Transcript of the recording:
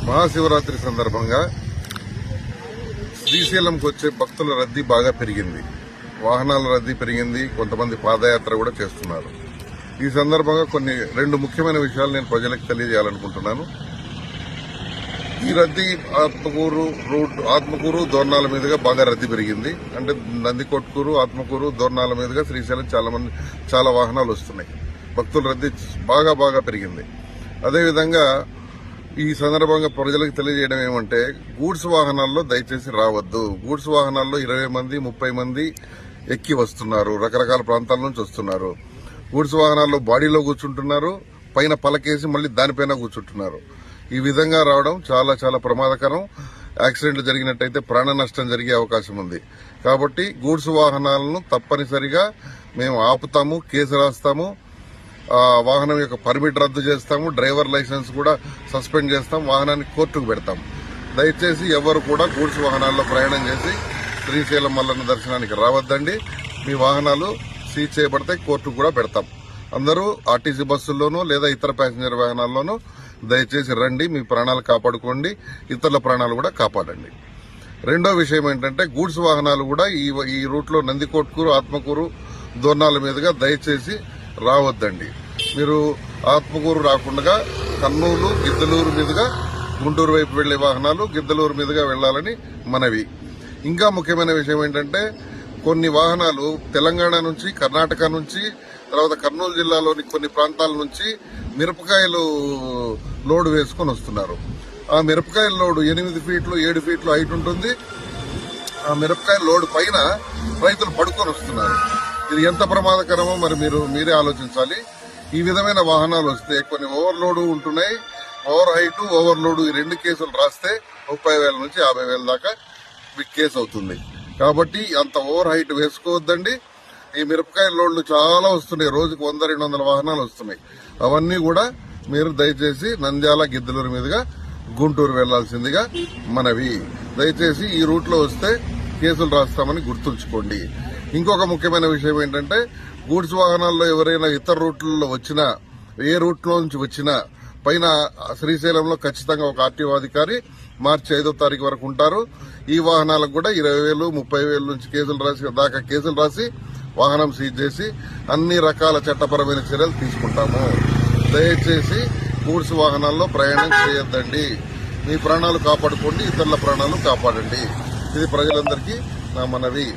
మహాశివరాత్రి సందర్భంగా శ్రీశైలంకి వచ్చే భక్తుల రద్దీ బాగా పెరిగింది. వాహనాల రద్దీ పెరిగింది. కొంతమంది పాదయాత్ర కూడా చేస్తున్నారు. ఈ సందర్భంగా రెండు ముఖ్యమైన విషయాలు నేను ప్రజలకు తెలియజేయాలనుకుంటున్నాను. ఈ రద్దీ ఆత్మకూరు దోర్నాల మీదుగా బాగా రద్దీ పెరిగింది. అంటే నందికొట్కూరు, ఆత్మకూరు, దోర్నాల మీదుగా శ్రీశైలం చాలా వాహనాలు వస్తున్నాయి. భక్తుల రద్దీ బాగా పెరిగింది. అదేవిధంగా ఈ సందర్భంగా ప్రజలకు తెలియజేయడం ఏమంటే, గూడ్స్ వాహనాల్లో దయచేసి రావద్దు. గూడ్స్ వాహనాల్లో 20 మంది 30 మంది ఎక్కి వస్తున్నారు. రకరకాల ప్రాంతాల నుంచి వస్తున్నారు. గూడ్స్ వాహనాల్లో బాడీలో కూర్చుంటున్నారు, పైన పలకేసి మళ్లీ దానిపైన కూర్చుంటున్నారు. ఈ విధంగా రావడం చాలా ప్రమాదకరం. యాక్సిడెంట్లు జరిగినట్టయితే ప్రాణ నష్టం జరిగే అవకాశం ఉంది. కాబట్టి గూడ్స్ వాహనాలను తప్పనిసరిగా మేము ఆపుతాము, కేసు రాస్తాము, వాహనం యొక్క పర్మిట్ రద్దు చేస్తాము, డ్రైవర్ లైసెన్స్ కూడా సస్పెండ్ చేస్తాం, వాహనాన్ని కోర్టుకు పెడతాం. దయచేసి ఎవరు కూడా గూడ్స్ వాహనాల్లో ప్రయాణం చేసి శ్రీశైలం మల్లన్న దర్శనానికి రావద్దండి. మీ వాహనాలు సీజ్ చేయబడితే కోర్టుకు కూడా పెడతాం. అందరూ ఆర్టీసీ బస్సుల్లోనూ లేదా ఇతర ప్యాసింజర్ వాహనాల్లోనూ దయచేసి రండి. మీ ప్రాణాలు కాపాడుకోండి, ఇతరుల ప్రాణాలు కూడా కాపాడండి. రెండో విషయం ఏంటంటే, గూడ్స్ వాహనాలు కూడా ఈ రూట్లో నందికొట్కూరు, ఆత్మకూరు, దోర్నాల మీదుగా దయచేసి రావద్దండి. మీరు ఆత్మకూరు రాకుండా కర్నూలు, గిద్దలూరు మీదుగా గుంటూరు వైపు వెళ్లే వాహనాలు గిద్దలూరు మీదుగా వెళ్లాలని మనవి. ఇంకా ముఖ్యమైన విషయం ఏంటంటే, కొన్ని వాహనాలు తెలంగాణ నుంచి, కర్ణాటక నుంచి, తర్వాత కర్నూలు జిల్లాలోని కొన్ని ప్రాంతాల నుంచి మిరపకాయలు లోడ్ వేసుకుని వస్తున్నారు. ఆ మిరపకాయల లోడ్ 8 ఫీట్లు 7 ఫీట్లు హైట్ ఉంటుంది. ఆ మిరపకాయల లోడ్ పైన రైతులు పడుకొని వస్తున్నారు. ఇది ఎంత ప్రమాదకరమో మరి మీరే ఆలోచించాలి. ఈ విధమైన వాహనాలు వస్తే కొన్ని ఓవర్లోడ్ ఉంటున్నాయి. ఓవర్ హైట్, ఓవర్లోడ్ ఈ 2 కేసులు రాస్తే 30,000 నుంచి 50,000 దాకా కేసు అవుతుంది. కాబట్టి అంత ఓవర్ హైట్ వేసుకోవద్దండి. ఈ మిరపకాయ లోడ్లు చాలా వస్తున్నాయి. రోజుకు 100-200 వాహనాలు వస్తున్నాయి. అవన్నీ కూడా మీరు దయచేసి నంద్యాల, గిద్దలూరు మీదుగా గుంటూరు వెళ్లాల్సిందిగా మనవి. దయచేసి ఈ రూట్లో వస్తే కేసులు రాస్తామని గుర్తుంచుకోండి. ఇంకొక ముఖ్యమైన విషయం ఏంటంటే, గూడ్స్ వాహనాల్లో ఎవరైనా ఇతర రూట్లలో వచ్చినా, ఏ రూట్లో నుంచి వచ్చినా పైన శ్రీశైలంలో ఖచ్చితంగా ఒక ఆర్టీఓ అధికారి మార్చి 5వ తారీఖు వరకు ఉంటారు. ఈ వాహనాలకు కూడా 20,000, 30,000 నుంచి కేసులు రాసి వాహనం సీజ్ చేసి అన్ని రకాల చట్టపరమైన చర్యలు తీసుకుంటాము. దయచేసి గూడ్స్ వాహనాల్లో ప్రయాణం చేయొద్దండి. మీ ప్రాణాలు కాపాడుకోండి, ఇతరుల ప్రాణాలు కాపాడండి. ఇది ప్రజలందరికీ నా మనవి.